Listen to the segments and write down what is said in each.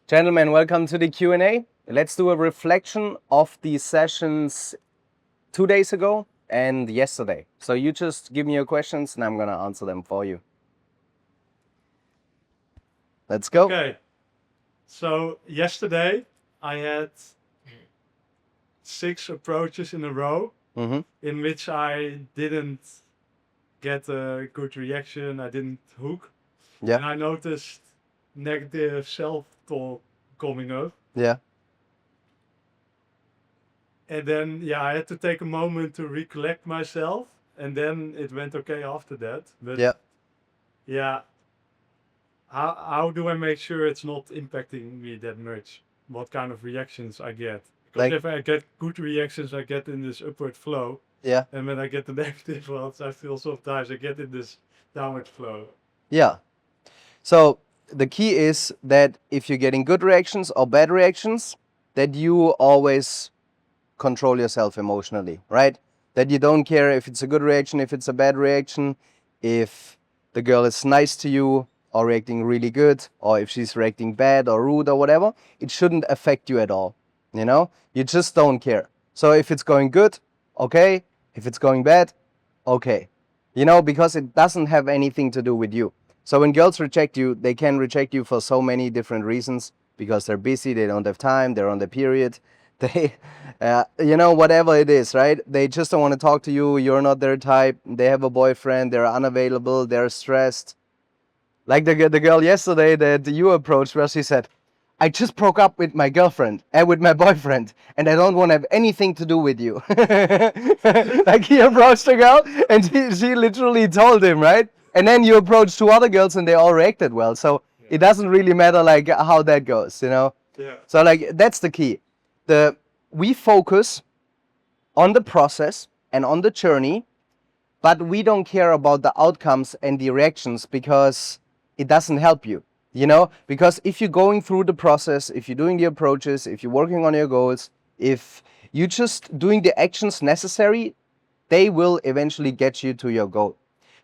Gentlemen, welcome to the Q&A. Let's do a reflection of the sessions 2 days ago and yesterday. So you just give me your questions and I'm going to answer them for you. Let's go. Okay, so yesterday I had 6 approaches in a row Mm-hmm. in which I didn't get a good reaction, I didn't hook, Yeah. and I noticed negative self-talk coming up. Yeah. And then, I had to take a moment to recollect myself, and then it went okay after that. But Yeah. yeah, how do I make sure it's not impacting me that much? What kind of reactions I get? Because Like, if I get good reactions, I get in this upward flow. yeah. And when I get the negative ones, I feel sometimes I get in this downward flow. Yeah. So the key is that if you're getting good reactions or bad reactions, that you always control yourself emotionally, right? That you don't care if it's a good reaction, if it's a bad reaction, if the girl is nice to you or reacting really good, or if she's reacting bad or rude or whatever, it shouldn't affect you at all. You just don't care. So if it's going good, okay. If it's going bad, okay. Because it doesn't have anything to do with you. So when girls reject you, they can reject you for so many different reasons, because they're busy, they don't have time, they're on the period, they whatever it is, right? They just don't want to talk to you, you're not their type, they have a boyfriend, they're unavailable, they're stressed. Like the girl yesterday that you approached, where she said, I just broke up with my girlfriend and with my boyfriend, and I don't want to have anything to do with you. Like, he approached the girl and she literally told him, right? And then you approached 2 other girls and they all reacted well. So it doesn't really matter like how that goes. Yeah. So like that's the key. We focus on the process and on the journey, but we don't care about the outcomes and the reactions, because it doesn't help you. Because if you're going through the process, if you're doing the approaches, if you're working on your goals, if you're just doing the actions necessary, they will eventually get you to your goal.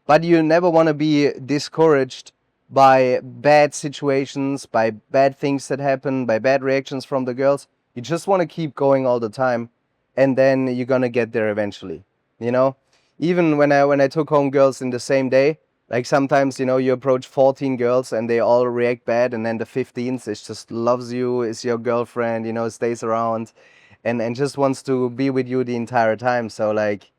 But you never want to be discouraged by bad situations, by bad things that happen, by bad reactions from the girls. You just want to keep going all the time, and then you're gonna get there eventually. Even when I took home girls in the same day, like sometimes you approach 14 girls and they all react bad, and then the 15th is just loves you, is your girlfriend, stays around, and just wants to be with you the entire time. So like,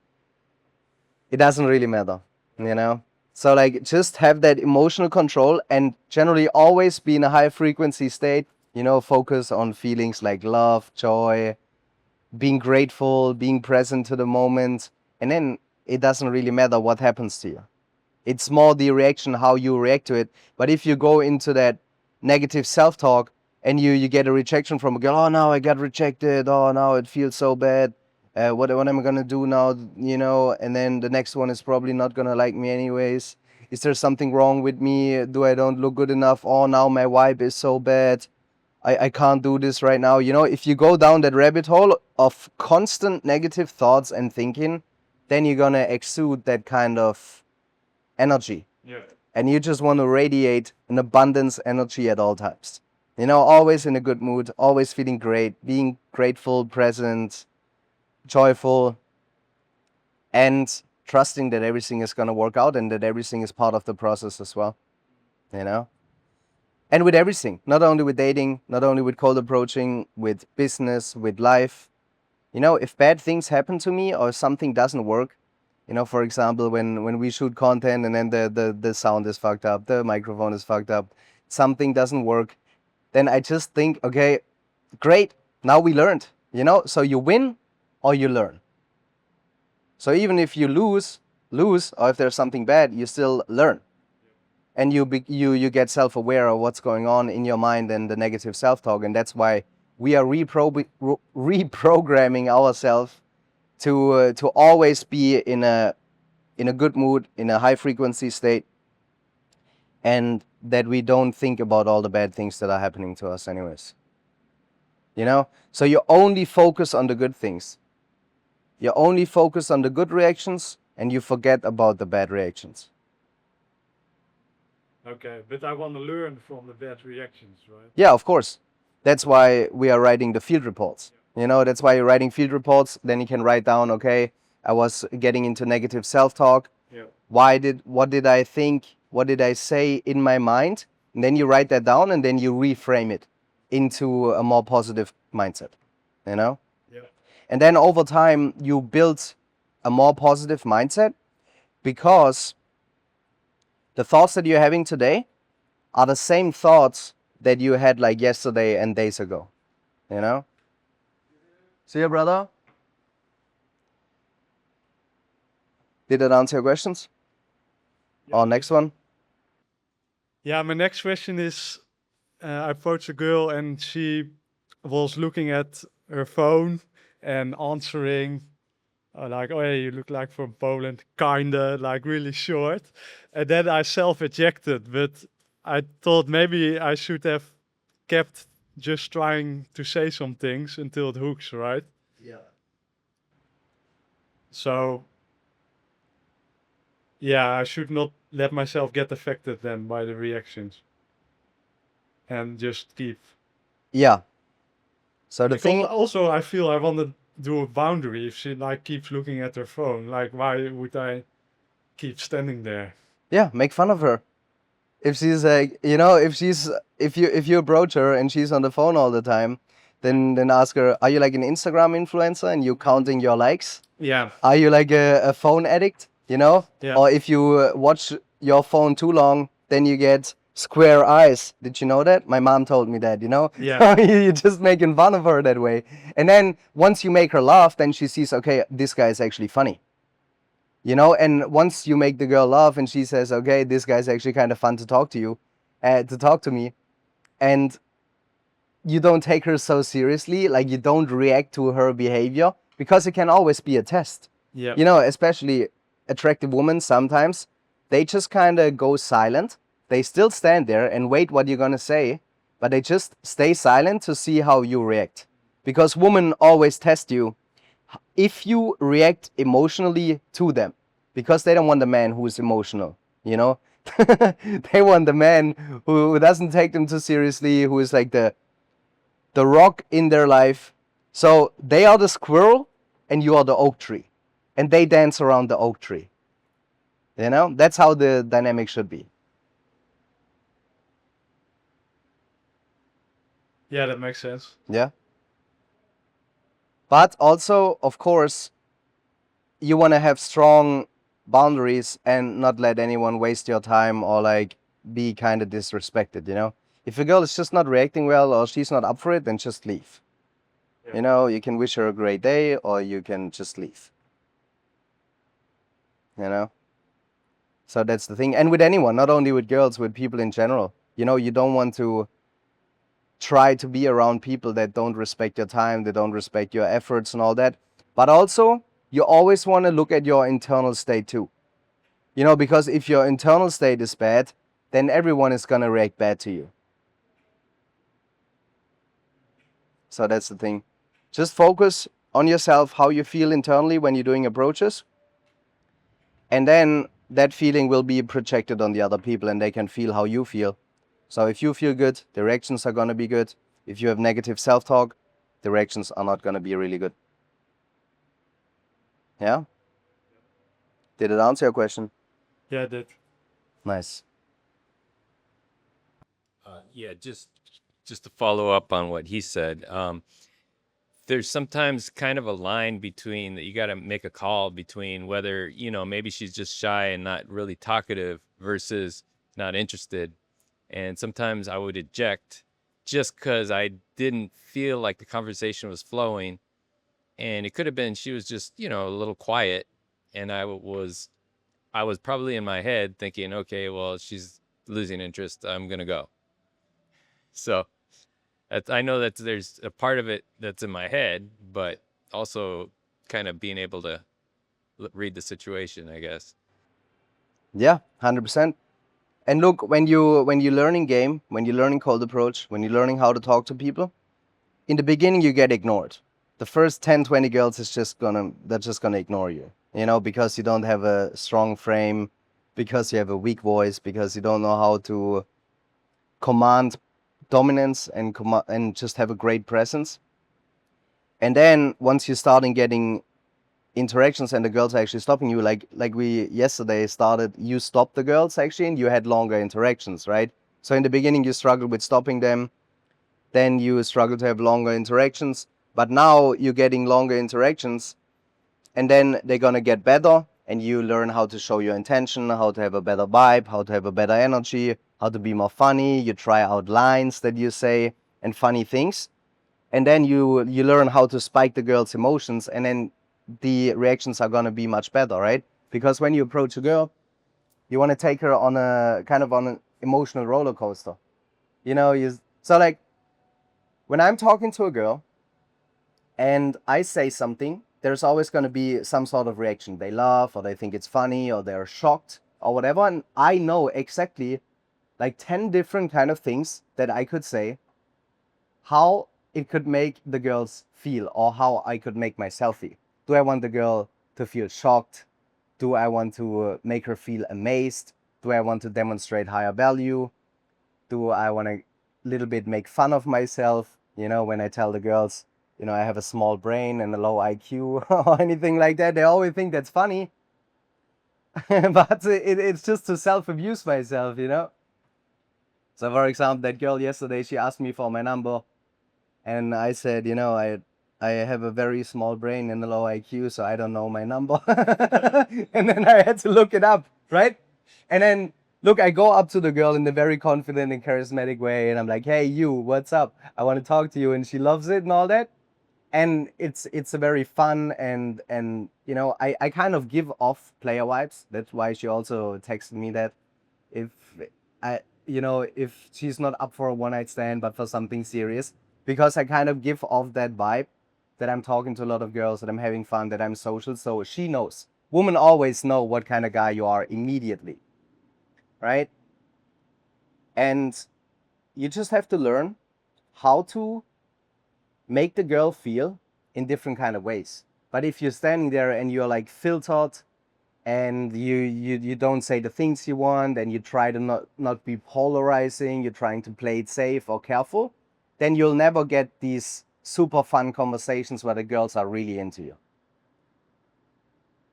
it doesn't really matter, you know? So like, just have that emotional control and generally always be in a high frequency state, focus on feelings like love, joy, being grateful, being present to the moment. And then it doesn't really matter what happens to you. It's more the reaction, how you react to it. But if you go into that negative self-talk and you get a rejection from a girl, oh, now I got rejected, oh, now it feels so bad, what am I gonna do now, and then the next one is probably not gonna like me anyways. Is there something wrong with me? Do I don't look good enough? Oh, now my vibe is so bad, I can't do this right now. If you go down that rabbit hole of constant negative thoughts and thinking, then you're gonna exude that kind of energy. Yeah. And you just want to radiate an abundance energy at all times. Always in a good mood, always feeling great, being grateful, present, joyful, and trusting that everything is going to work out and that everything is part of the process as well. And with everything, not only with dating, not only with cold approaching, with business, with life. If bad things happen to me or something doesn't work, for example, when we shoot content and then the sound is fucked up, the microphone is fucked up, something doesn't work, then I just think, okay, great, now we learned, so you win or you learn. So even if you lose, or if there's something bad, you still learn. And you get self-aware of what's going on in your mind and the negative self-talk. And that's why we are reprogramming ourselves to always be in a good mood, in a high frequency state, and that we don't think about all the bad things that are happening to us anyways. So you only focus on the good things. You only focus on the good reactions and you forget about the bad reactions. Okay, but I want to learn from the bad reactions, right? Yeah, of course. That's why we are writing the field reports. You know, that's why you're writing field reports. Then you can write down, okay, I was getting into negative self-talk. Yeah. What did I think? What did I say in my mind? And then you write that down and then you reframe it into a more positive mindset, you know? Yeah. And then over time, you build a more positive mindset because the thoughts that you're having today are the same thoughts that you had like yesterday and days ago, you know? See you, brother. Did that answer your questions? Or next one? Yeah, my next question is, I approached a girl and she was looking at her phone and answering like, oh, hey, you look like from Poland, kinda, like really short. And then I self-ejected, but I thought maybe I should have kept just trying to say some things until it hooks, right? Yeah. So, yeah, I should not let myself get affected then by the reactions and just keep. Yeah. So the Because thing, also I feel I want to do a boundary. If she like keeps looking at her phone, like why would I keep standing there? yeah, make fun of her. If she's like, you know, if you approach her and she's on the phone all the time, then ask her, are you like an Instagram influencer and you counting your likes? Yeah. Are you like a phone addict, you know? Yeah. Or if you watch your phone too long, then you get square eyes. Did you know that? My mom told me that, you know? Yeah. You're just making fun of her that way. And then once you make her laugh, then she sees, okay, this guy is actually funny. You know, and once you make the girl laugh and she says, okay, this guy's actually kind of fun to talk to you, to talk to me, and you don't take her so seriously, like you don't react to her behavior, because it can always be a test. Yeah. You know, especially attractive women sometimes, they just kind of go silent. They still stand there and wait what you're gonna say, but they just stay silent to see how you react. Because women always test you if you react emotionally to them, because they don't want a man who is emotional, you know? They want the man who doesn't take them too seriously, who is like the rock in their life. So they are the squirrel and you are the oak tree. And they dance around the oak tree. You know? That's how the dynamic should be. Yeah, that makes sense. Yeah. But also, of course, you want to have strong boundaries and not let anyone waste your time or like be kind of disrespected, you know? If a girl is just not reacting well or she's not up for it, then just leave. Yeah. You know, you can wish her a great day or you can just leave. You know? So that's the thing. And with anyone, not only with girls, with people in general. You know, you don't want to try to be around people that don't respect your time, they don't respect your efforts and all that. But also, you always want to look at your internal state too. You know, because if your internal state is bad, then everyone is going to react bad to you. So that's the thing. Just focus on yourself, how you feel internally when you're doing approaches. And then that feeling will be projected on the other people and they can feel how you feel. So if you feel good, the reactions are going to be good. If you have negative self-talk, the reactions are not going to be really good. Yeah? Did it answer your question? Yeah, that. Nice. Yeah, just to follow up on what he said, there's sometimes kind of a line between that you got to make a call between whether, maybe she's just shy and not really talkative versus not interested. And sometimes I would eject just because I didn't feel like the conversation was flowing. And it could have been she was just, a little quiet. And I was probably in my head thinking, okay, well, she's losing interest. I'm going to go. So I know that there's a part of it that's in my head, but also kind of being able to read the situation, I guess. Yeah, 100%. And look, when you're learning game, when you're learning cold approach, when you're learning how to talk to people, in the beginning you get ignored. The first 10, 20 girls they're just gonna ignore you. You know, because you don't have a strong frame, because you have a weak voice, because you don't know how to command dominance and just have a great presence. And then once you start getting interactions and the girls are actually stopping you, like we yesterday started, you stopped the girls actually and you had longer interactions, right? So in the beginning you struggled with stopping them, then you struggle to have longer interactions, but now you're getting longer interactions, and then they're gonna get better, and you learn how to show your intention, how to have a better vibe, how to have a better energy, how to be more funny. You try out lines that you say and funny things, and then you learn how to spike the girl's emotions, and then the reactions are gonna be much better, right? Because when you approach a girl, you want to take her on a kind of on an emotional roller coaster. So like when I'm talking to a girl and I say something, there's always going to be some sort of reaction. They laugh, or they think it's funny, or they're shocked, or whatever. And I know exactly like 10 different kind of things that I could say, how it could make the girls feel, or how I could make myself feel. Do I want the girl to feel shocked? Do I want to make her feel amazed? Do I want to demonstrate higher value? Do I want to little bit make fun of myself? When I tell the girls, I have a small brain and a low IQ or anything like that, they always think that's funny. But it's just to self-abuse myself. So for example, that girl yesterday, she asked me for my number, and I said, I have a very small brain and a low IQ, so I don't know my number. And then I had to look it up, right? And then, look, I go up to the girl in a very confident and charismatic way, and I'm like, hey, you, what's up? I want to talk to you. And she loves it and all that. And it's a very fun and I kind of give off player vibes. That's why she also texted me that if if she's not up for a one-night stand, but for something serious, because I kind of give off that vibe that I'm talking to a lot of girls, that I'm having fun, that I'm social. So she knows. Women always know what kind of guy you are immediately, right? And you just have to learn how to make the girl feel in different kind of ways. But if you're standing there and you're like filtered, and you don't say the things you want, and you try to not be polarizing, you're trying to play it safe or careful, then you'll never get these super fun conversations where the girls are really into you.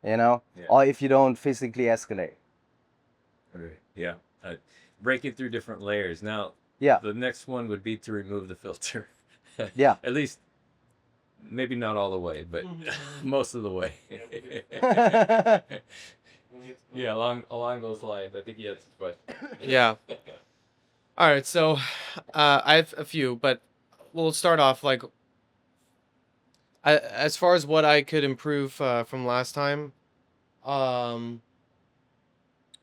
Yeah. Or if you don't physically escalate. Right. Yeah. Breaking through different layers. Now, Yeah. the next one would be to remove the filter. Yeah. At least, maybe not all the way, but most of the way. Yeah, along those lines. I think he has a question. Yeah. All right. So, I have a few, but we'll start off like, as far as what I could improve from last time.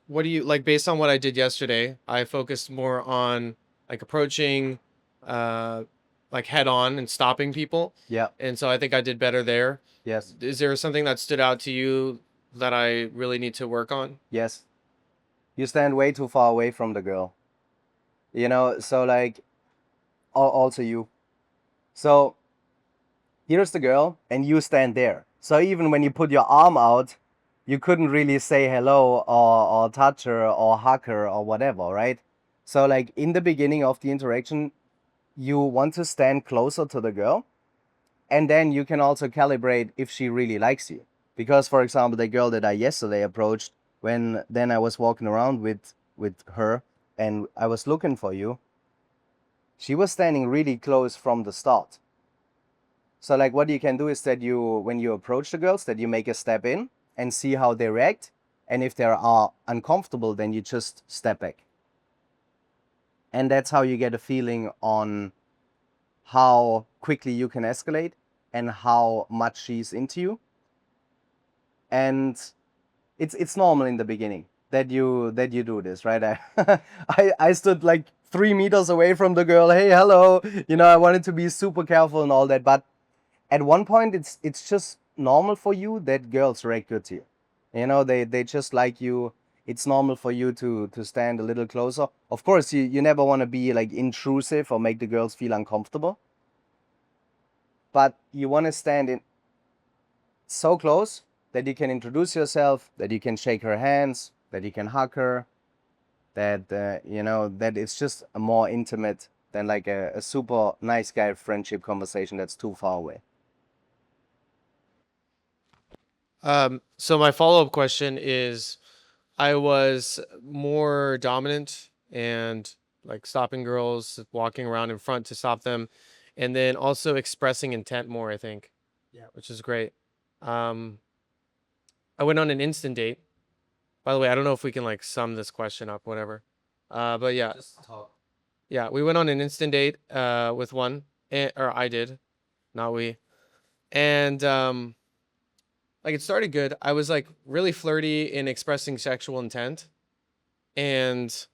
What do you like based on what I did yesterday? I focused more on like approaching, uh, like head on and stopping people, Yeah. and so I think I did better there. Yes. Is there something that stood out to you that I really need to work on? Yes. You stand way too far away from the girl. So like, also you. So here's the girl, and you stand there. So even when you put your arm out, you couldn't really say hello or touch her or hug her or whatever, right? So like in the beginning of the interaction, you want to stand closer to the girl, and then you can also calibrate if she really likes you. Because for example, the girl that I yesterday approached, when then I was walking around with her and I was looking for you, she was standing really close from the start. So like what you can do is that when you approach the girls, that you make a step in and see how they react. And if they are uncomfortable, then you just step back. And that's how you get a feeling on how quickly you can escalate and how much she's into you. And it's normal in the beginning that you do this, right? I stood like 3 meters away from the girl. Hey, hello. I wanted to be super careful and all that, but at one point it's just normal for you that girls react good to you. They just like you. It's normal for you to stand a little closer. Of course, you never want to be like intrusive or make the girls feel uncomfortable, but you want to stand in so close that you can introduce yourself, that you can shake her hands, that you can hug her, that that it's just a more intimate than like a super nice guy friendship conversation that's too far away. So my follow-up question is, I was more dominant and like stopping girls, walking around in front to stop them, and then also expressing intent more, I think. Yeah, which is great. Um, I went on an instant date. By the way, I don't know if we can like sum this question up, whatever. But yeah, Just talk. yeah, we went on an instant date with one, or I did, not we. And like it started good. I was like really flirty in expressing sexual intent, and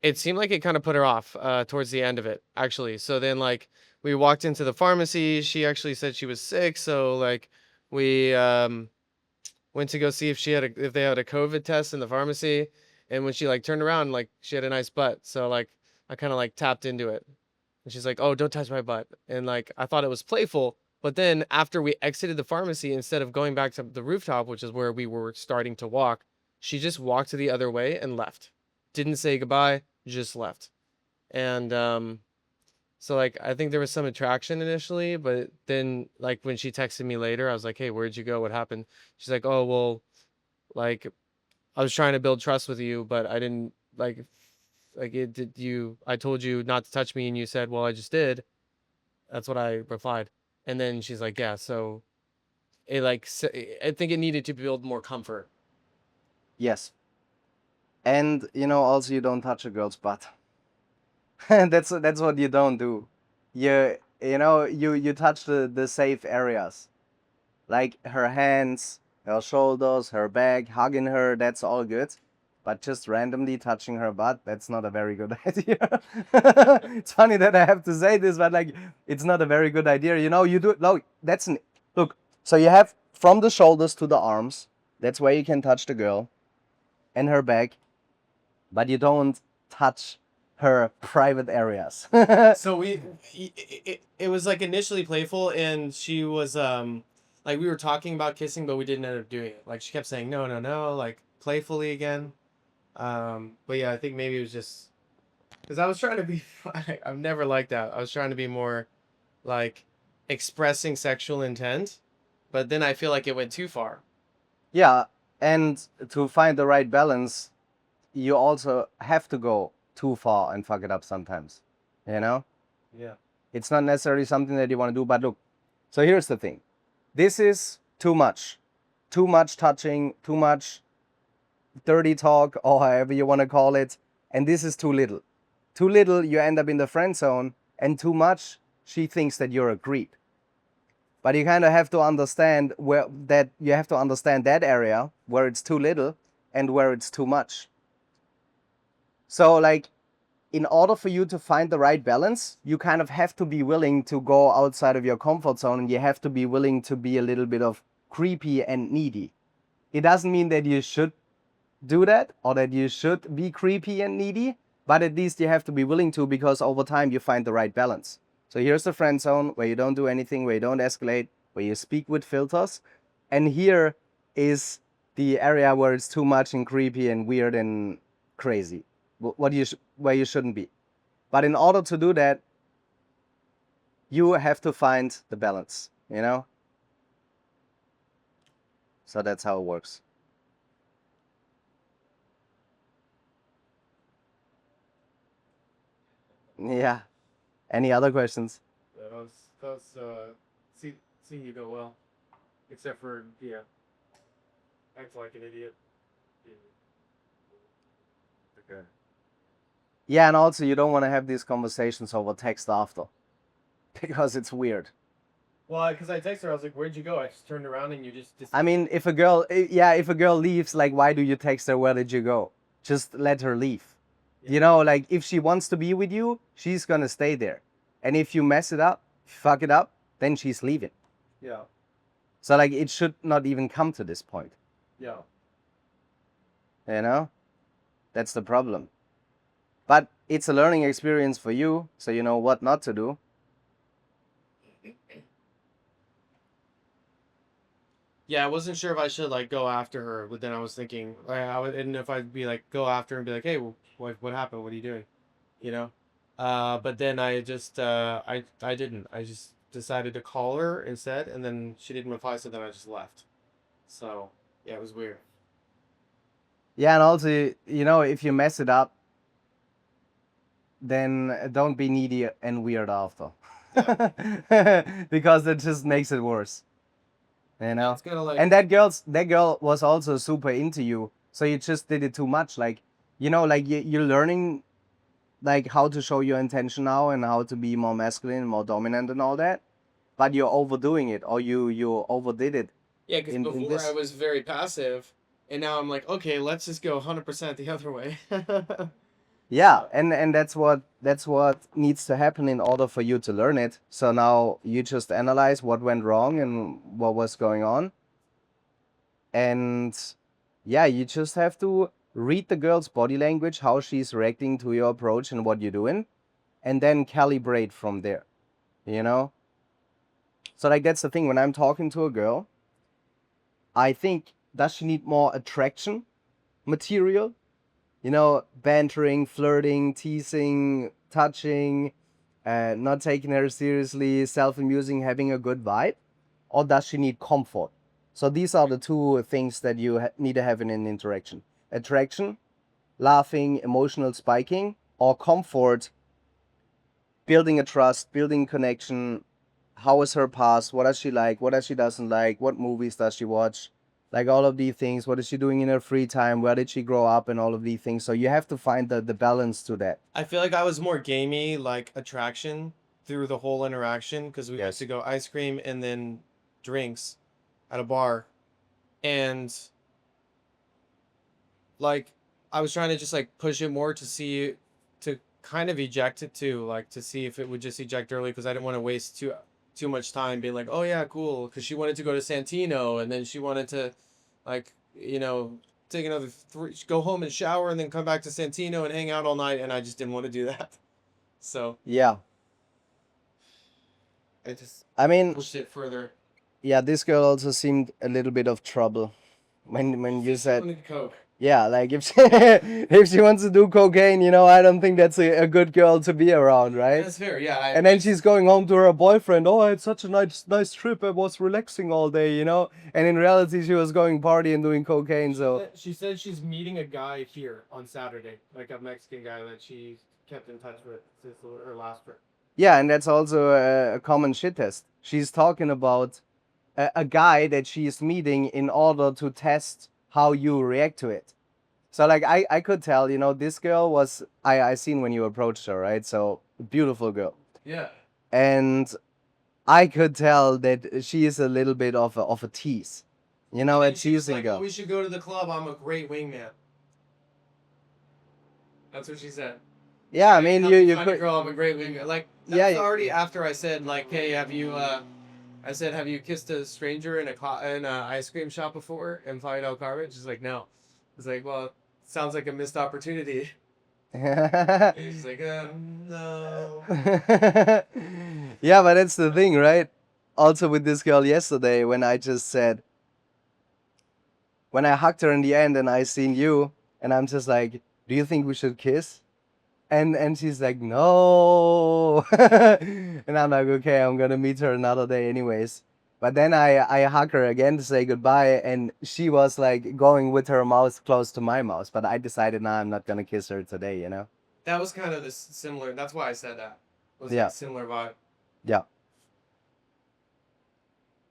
it seemed like it kind of put her off towards the end of it, actually. So then like we walked into the pharmacy. She actually said she was sick, so like we went to go see if if they had a COVID test in the pharmacy. And when she like turned around, like she had a nice butt. So like I kind of like tapped into it. And she's like, "Oh, don't touch my butt." And like I thought it was playful, but then after we exited the pharmacy, instead of going back to the rooftop, which is where we were starting to walk, she just walked the other way and left. Didn't say goodbye, just left. And so like I think there was some attraction initially, but then like when she texted me later, I was like, "Hey, where'd you go? What happened?" She's like, "Oh, well, like I was trying to build trust with you, but I didn't like it did you I told you not to touch me and you said, "Well, I just did." That's what I replied. And then she's like, "Yeah, so it like I think it needed to build more comfort." Yes. And you know, also you don't touch a girl's butt. That's what you don't do. You know, you touch the safe areas. Like her hands, her shoulders, her back, hugging her, that's all good. But just randomly touching her butt, that's not a very good idea. It's funny that I have to say this, but like, it's not a very good idea. You know, you do, no, that's an, look, so you have from the shoulders to the arms, that's where you can touch the girl and her back, but you don't touch her private areas. So it was like initially playful, and she was like we were talking about kissing, but we didn't end up doing it. Like she kept saying no, no, no, like playfully again. But yeah, I think maybe it was just because I was trying to be. I've never liked that. I was trying to be more like expressing sexual intent, but then I feel like it went too far. Yeah, and to find the right balance, you also have to go too far and fuck it up sometimes. You know? Yeah. It's not necessarily something that you want to do, but look, so here's the thing. This is too much. Too much touching, too much dirty talk, or however you want to call it, and this is too little. Too little, you end up in the friend zone, and too much, she thinks that you're a creep. But you kind of have to understand that area where it's too little and where it's too much. So like in order for you to find the right balance, you kind of have to be willing to go outside of your comfort zone, and you have to be willing to be a little bit of creepy and needy. It doesn't mean that you should do that or that you should be creepy and needy, but at least you have to be willing to, because over time you find the right balance. So here's the friend zone where you don't do anything, where you don't escalate, where you speak with filters. And here is the area where it's too much and creepy and weird and crazy, where you shouldn't be. But in order to do that, you have to find the balance, you know? So that's how it works. Yeah. Any other questions? See you go well, except for yeah, act like an idiot. Okay. Yeah, and also you don't want to have these conversations over text after, because it's weird. Well, because I texted her, I was like, "Where'd you go?" I just turned around and you just. I mean, if a girl leaves, like, why do you text her, where did you go? Just let her leave. You know, like, if she wants to be with you, she's gonna stay there. And if you mess it up, fuck it up, then she's leaving. Yeah. So, like, it should not even come to this point. Yeah. You know? That's the problem. But it's a learning experience for you, so you know what not to do. Yeah, I wasn't sure if I should like go after her, but then I was thinking, I would, and if I'd be like go after her and be like, "Hey, what happened? What are you doing?" You know. But then I just I didn't. I just decided to call her instead, and then she didn't reply, so then I just left. So yeah, it was weird. Yeah, and also, you know, if you mess it up, then don't be needy and weird after. Because it just makes it worse. You know? It's kind of like And that girl was also super into you. So you just did it too much. Like, you know, like you're learning like how to show your intention now and how to be more masculine, more dominant and all that. But you're overdoing it, or you overdid it yeah, because in before I this. was very passive, and now I'm like, okay, let's just go 100% the other way. Yeah, and that's what needs to happen in order for you to learn it. So now you just analyze what went wrong and what was going on. And yeah, you just have to read the girl's body language, how she's reacting to your approach and what you're doing, and then calibrate from there, you know? So like that's the thing when I'm talking to a girl, I think does she need more attraction material? You know, bantering, flirting, teasing, touching, not taking her seriously, self-amusing, having a good vibe? Or does she need comfort? So these are the two things that you need to have in an interaction. Attraction, laughing, emotional spiking, or comfort, building a trust, building connection. How is her past? What does she like? What does she doesn't like? What movies does she watch? Like all of these things. What is she doing in her free time? Where did she grow up? And all of these things. So you have to find the balance to that. I feel like I was more gamey, like attraction through the whole interaction because we used Yes. to go ice cream and then drinks at a bar, and like I was trying to just like push it more to see to kind of eject it too, like to see if it would just eject early because I didn't want to waste too much time being like, oh yeah, cool, because she wanted to go to Santino and then she wanted to, like, take another go home and shower and then come back to Santino and hang out all night, and I just didn't want to do that. So Yeah. I just I mean, pushed it further. yeah, this girl also seemed a little bit of trouble when you She said, wanted Coke. yeah, like if she, if she wants to do cocaine, you know, I don't think that's a good girl to be around, right? That's fair, yeah. And then she's going home to her boyfriend. Oh, I had such a nice trip. I was relaxing all day, you know. And in reality, she was going party and doing cocaine. So She said she's meeting a guy here on Saturday, like a Mexican guy that she kept in touch with since her last trip. yeah, and that's also a common shit test. She's talking about a guy that she's meeting in order to test how you react to it. So like I could tell, you know, this girl was I seen when you approached her, right? So beautiful girl. Yeah. And I could tell that she is a little bit of a tease. You know, a And she was teasing like, girl. "We should go to the club. I'm a great wingman." That's what she said. Yeah, I mean Help you me find a could girl. I'm a great wingman. Like that yeah, was already after I said like, "Hey, have you?" I said, "Have you kissed a stranger in a ice cream shop before and $5 carpet?" She's like, "No." It's like, well, sounds like a missed opportunity. She's like, no. yeah, but that's the thing, right? Also with this girl yesterday when I just said when I hugged her in the end and I seen you and I'm just like, do you think we should kiss? And she's like, no. And I'm like, okay, I'm gonna meet her another day anyways. But then I hug her again to say goodbye, and she was like going with her mouth close to my mouth. But I decided, nah, I'm not gonna kiss her today, you know? That was kind of this similar. That's why I said that. It was Yeah. like similar vibe. Yeah.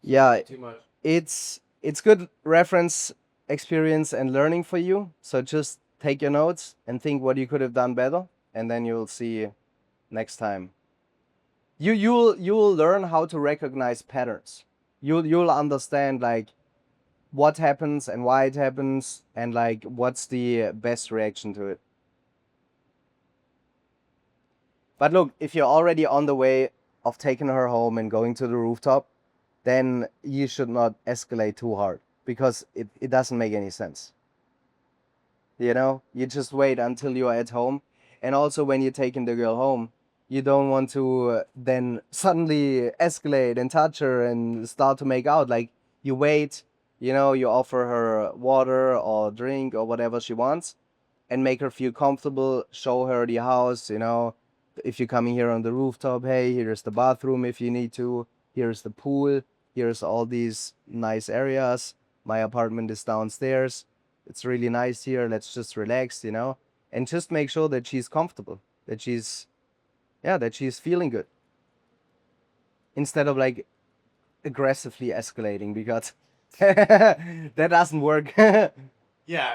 Yeah, Too much. it's good reference experience and learning for you. So just take your notes and think what you could have done better, and then you'll see next time. You'll learn how to recognize patterns. You'll understand like what happens and why it happens and like what's the best reaction to it. But look, if you're already on the way of taking her home and going to the rooftop, then you should not escalate too hard because it doesn't make any sense. You know, you just wait until you're at home. And also, when you're taking the girl home, you don't want to then suddenly escalate and touch her and start to make out. Like, you wait, you know, you offer her water or drink or whatever she wants and make her feel comfortable, show her the house, you know, if you're coming here on the rooftop, hey, here's the bathroom if you need to, here's the pool, here's all these nice areas. My apartment is downstairs. It's really nice here. Let's just relax, and just make sure that she's comfortable, that she's feeling good, instead of like aggressively escalating, because that doesn't work. Yeah,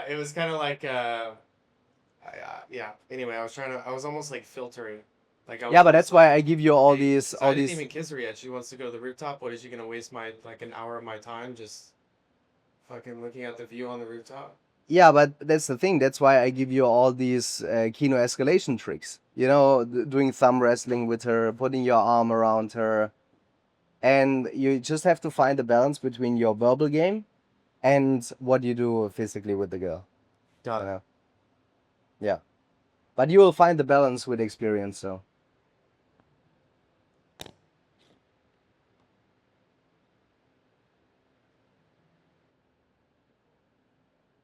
it was kind of like yeah. Anyway, I was almost like filtering. Like I was Yeah, but almost that's why I give you all these, I didn't even kiss her yet. She wants to go to the rooftop. What is she gonna waste my like an hour of my time just fucking looking at the view on the rooftop? Yeah, but that's the thing. That's why I give you all these Kino escalation tricks. Doing thumb wrestling with her, putting your arm around her, and you just have to find a balance between your verbal game and what you do physically with the girl. Got You it. know? Yeah, but you will find the balance with experience. So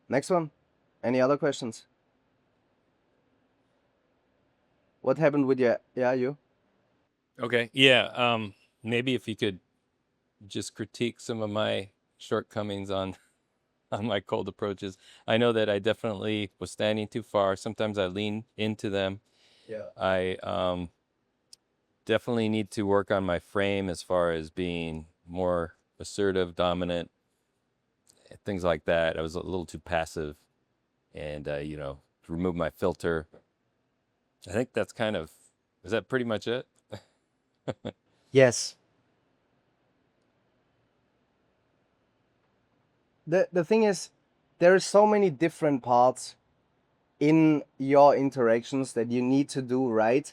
next one. Any other questions? What happened with your? Yeah, you. Okay. Yeah. Maybe if you could just critique some of my shortcomings on on my cold approaches. I know that I definitely was standing too far. Sometimes I lean into them. Yeah. I definitely need to work on my frame as far as being more assertive, dominant, things like that. I was a little too passive, and remove my filter. I think that's kind of, is that pretty much it? Yes. The thing is, there are so many different parts in your interactions that you need to do right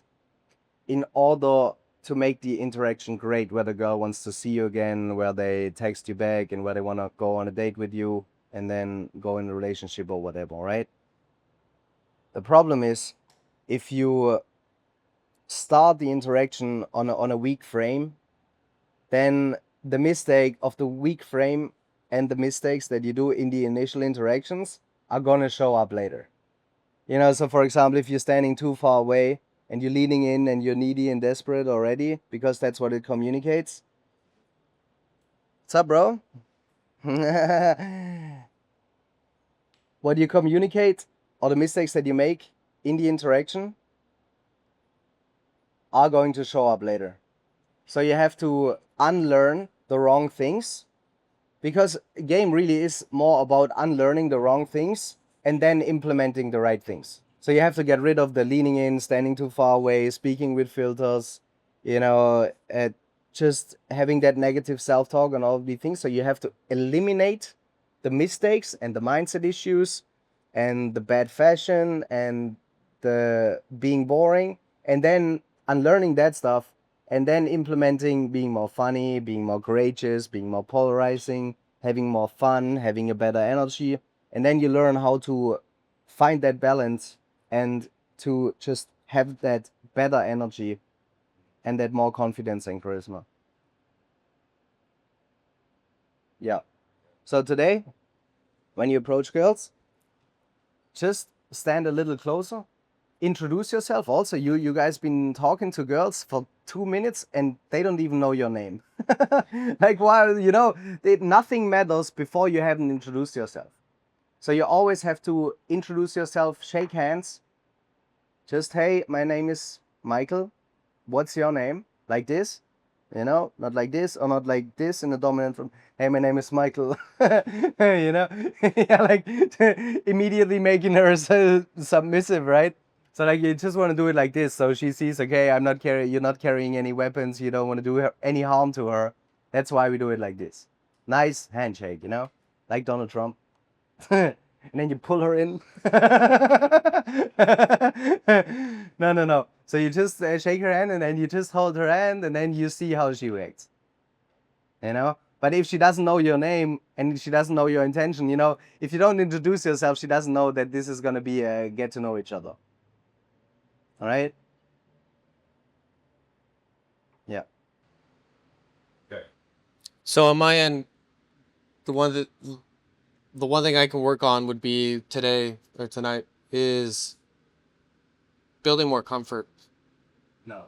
in order to make the interaction great, where the girl wants to see you again, where they text you back, and where they want to go on a date with you and then go in a relationship or whatever, right? The problem is, if you start the interaction on a weak frame, then the mistake of the weak frame and the mistakes that you do in the initial interactions are gonna show up later. So for example, if you're standing too far away and you're leaning in and you're needy and desperate already, because that's what it communicates. What's up, bro? What you communicate or the mistakes that you make in the interaction are going to show up later. So you have to unlearn the wrong things, because a game really is more about unlearning the wrong things and then implementing the right things. So you have to get rid of the leaning in, standing too far away, speaking with filters, just having that negative self-talk and all of these things. So you have to eliminate the mistakes and the mindset issues and the bad fashion and the being boring, and then unlearning that stuff, and then implementing being more funny, being more courageous, being more polarizing, having more fun, having a better energy. And then you learn how to find that balance and to just have that better energy and that more confidence and charisma. Yeah. So today, when you approach girls, just stand a little closer, introduce yourself. Also, you guys been talking to girls for 2 minutes and they don't even know your name. Like, while nothing matters before you haven't introduced yourself. So you always have to introduce yourself, shake hands. Just, hey, my name is Michael. What's your name? Like this, not like this, or not like this in a dominant form. Hey, my name is Michael. Yeah, like immediately making her submissive, right? So like you just want to do it like this, so she sees, okay, you're not carrying any weapons, you don't want to do any harm to her. That's why we do it like this. Nice handshake, like Donald Trump. And then you pull her in. No, no, no. So you just shake her hand and then you just hold her hand and then you see how she reacts. But if she doesn't know your name and she doesn't know your intention, if you don't introduce yourself, she doesn't know that this is going to be a get to know each other. All right? Yeah. So on my end, the one thing I can work on would be today or tonight is building more comfort. No.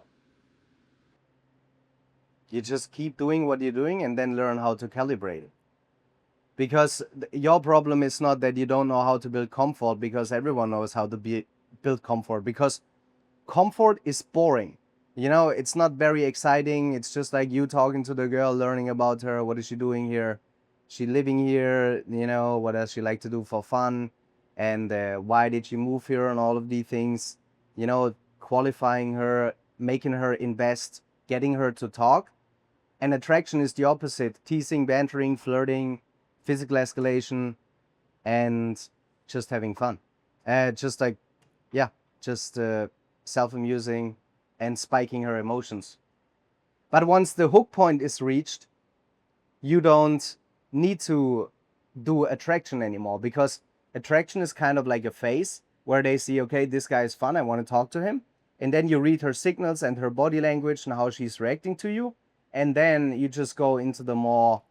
You just keep doing what you're doing and then learn how to calibrate it. Because your problem is not that you don't know how to build comfort, because everyone knows how to build comfort. Because comfort is boring. You know, it's not very exciting. It's just like you talking to the girl, learning about her. What is she doing here? She living here? You know, what does she like to do for fun? And why did she move here? And all of these things. You know, qualifying her, making her invest, getting her to talk. And attraction is the opposite: teasing, bantering, flirting, physical escalation, and just having fun. Just like, yeah, just self-amusing and spiking her emotions. But once the hook point is reached, you don't need to do attraction anymore, because attraction is kind of like a phase where they see, okay, this guy is fun, I want to talk to him. And then you read her signals and her body language and how she's reacting to you. And then you just go into the more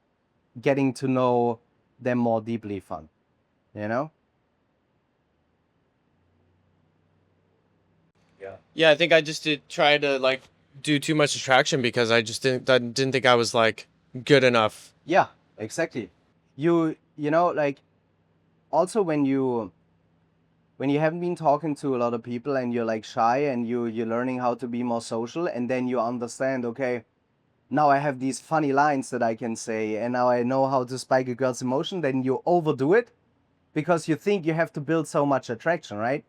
getting to know them more deeply fun, you know? Yeah, I think I just did try to like do too much attraction because I didn't think I was like good enough. Yeah, exactly. You know, like, also when you haven't been talking to a lot of people and you're like shy and you're learning how to be more social, and then you understand, okay, now I have these funny lines that I can say, and now I know how to spike a girl's emotion, then you overdo it because you think you have to build so much attraction, right?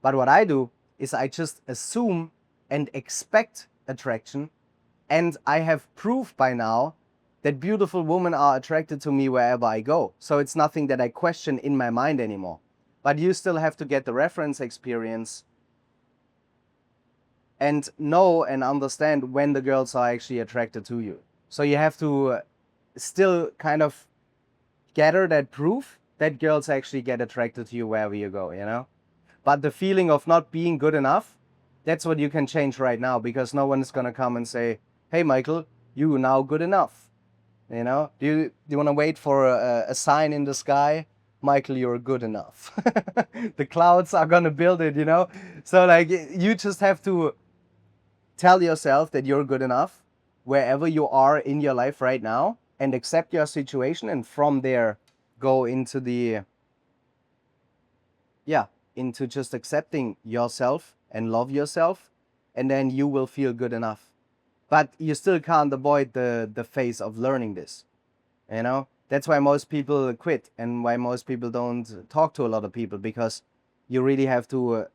But what I do is I just assume and expect attraction, and I have proof by now that beautiful women are attracted to me wherever I go. So it's nothing that I question in my mind anymore. But you still have to get the reference experience and know and understand when the girls are actually attracted to you. So you have to still kind of gather that proof that girls actually get attracted to you wherever you go, you know? But the feeling of not being good enough, that's what you can change right now, because no one is going to come and say, hey, Michael, you are now good enough. You know, do you want to wait for a sign in the sky? Michael, you're good enough. The clouds are going to build it, you know? So, like, you just have to tell yourself that you're good enough wherever you are in your life right now, and accept your situation. And from there, go into into just accepting yourself and love yourself. And then you will feel good enough. But you still can't avoid the phase of learning this. You know, that's why most people quit and why most people don't talk to a lot of people, because you really have to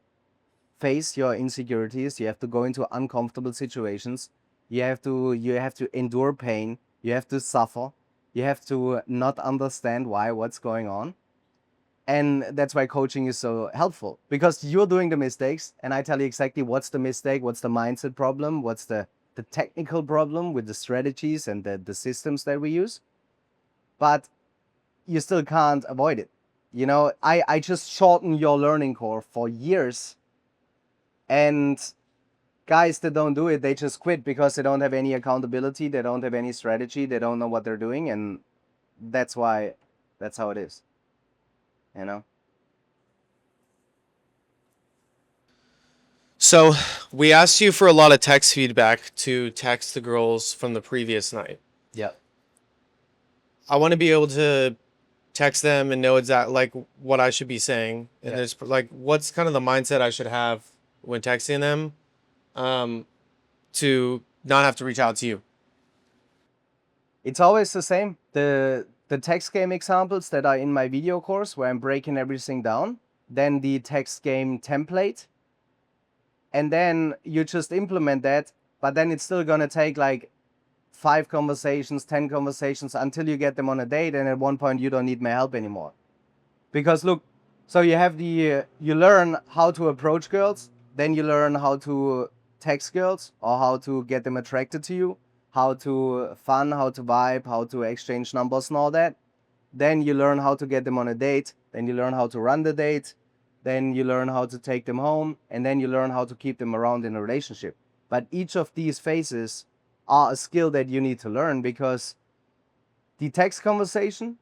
face your insecurities. You have to go into uncomfortable situations. You have to endure pain. You have to suffer. You have to not understand what's going on. And that's why coaching is so helpful, because you're doing the mistakes and I tell you exactly what's the mistake, what's the mindset problem, what's the technical problem with the strategies and the systems that we use. But you still can't avoid it. You know, I just shorten your learning curve for years, and guys that don't do it, they just quit because they don't have any accountability, they don't have any strategy, they don't know what they're doing, and that's how it is. You know? So we asked you for a lot of text feedback to text the girls from the previous night. Yeah. I want to be able to text them and know exactly like what I should be saying. And Yeah. there's like, what's kind of the mindset I should have when texting them, to not have to reach out to you. It's always the same. The text game examples that are in my video course, where I'm breaking everything down, then the text game template, and then you just implement that. But then it's still gonna take like 5 conversations, 10 conversations until you get them on a date, and at one point you don't need my help anymore. Because look, so you have you learn how to approach girls, then you learn how to text girls or how to get them attracted to you, how to fun, how to vibe, how to exchange numbers and all that. Then you learn how to get them on a date, then you learn how to run the date, then you learn how to take them home, and then you learn how to keep them around in a relationship. But each of these phases are a skill that you need to learn, because the text conversation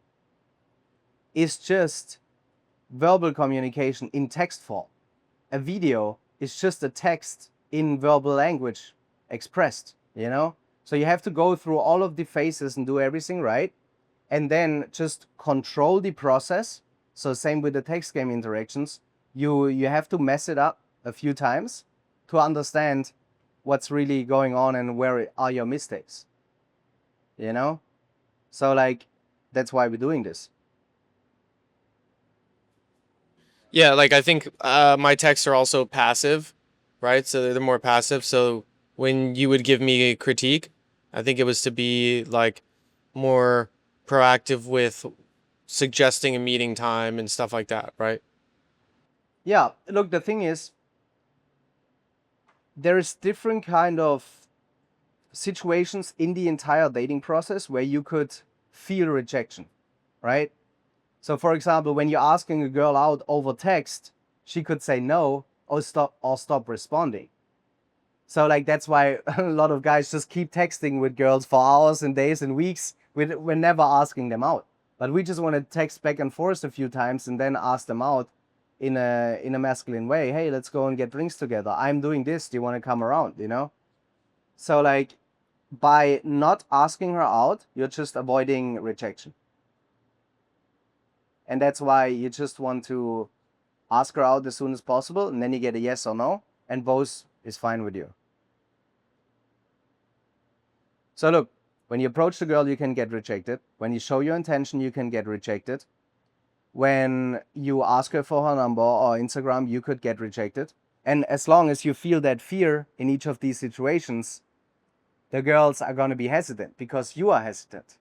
is just verbal communication in text form. A video is just a text in verbal language expressed, you know? So you have to go through all of the phases and do everything right, and then just control the process. So same with the text game interactions. You have to mess it up a few times to understand what's really going on and where are your mistakes, you know? So like, that's why we're doing this. Yeah, like I think my texts are also passive, right? So they're more passive. So when you would give me a critique, I think it was to be like more proactive with suggesting a meeting time and stuff like that, right? Yeah, look, the thing is, there is different kind of situations in the entire dating process where you could feel rejection, right? So for example, when you're asking a girl out over text, she could say no or stop responding. So like that's why a lot of guys just keep texting with girls for hours and days and weeks. We're never asking them out. But we just want to text back and forth a few times and then ask them out in a masculine way. Hey, let's go and get drinks together. I'm doing this. Do you want to come around? You know? So like by not asking her out, you're just avoiding rejection. And that's why you just want to ask her out as soon as possible, and then you get a yes or no, and both is fine with you. So look, when you approach the girl, you can get rejected. When you show your intention, you can get rejected. When you ask her for her number or Instagram, you could get rejected. And as long as you feel that fear in each of these situations, the girls are going to be hesitant because you are hesitant.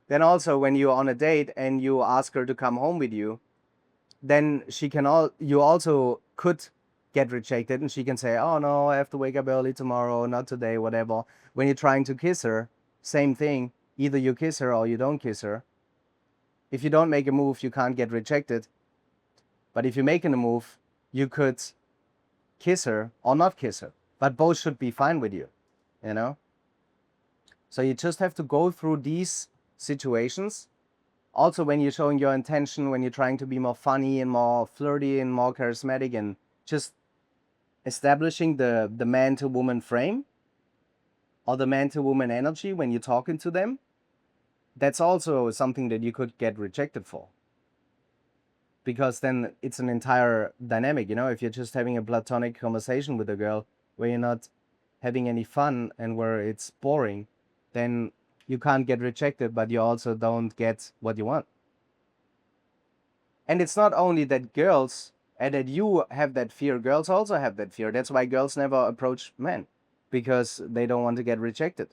Then also when you're on a date and you ask her to come home with you, then you also could get rejected and she can say, oh no, I have to wake up early tomorrow, not today, whatever. When you're trying to kiss her, same thing. Either you kiss her or you don't kiss her. If you don't make a move, you can't get rejected. But if you're making a move, you could kiss her or not kiss her. But both should be fine with you, you know? So you just have to go through these situations. Also, when you're showing your intention, when you're trying to be more funny and more flirty and more charismatic and just establishing the man to woman frame or the man to woman energy when you're talking to them, that's also something that you could get rejected for. Because then it's an entire dynamic, you know, if you're just having a platonic conversation with a girl where you're not having any fun and where it's boring, then you can't get rejected, but you also don't get what you want. And it's not only that girls and that you have that fear, girls also have that fear. That's why girls never approach men, because they don't want to get rejected.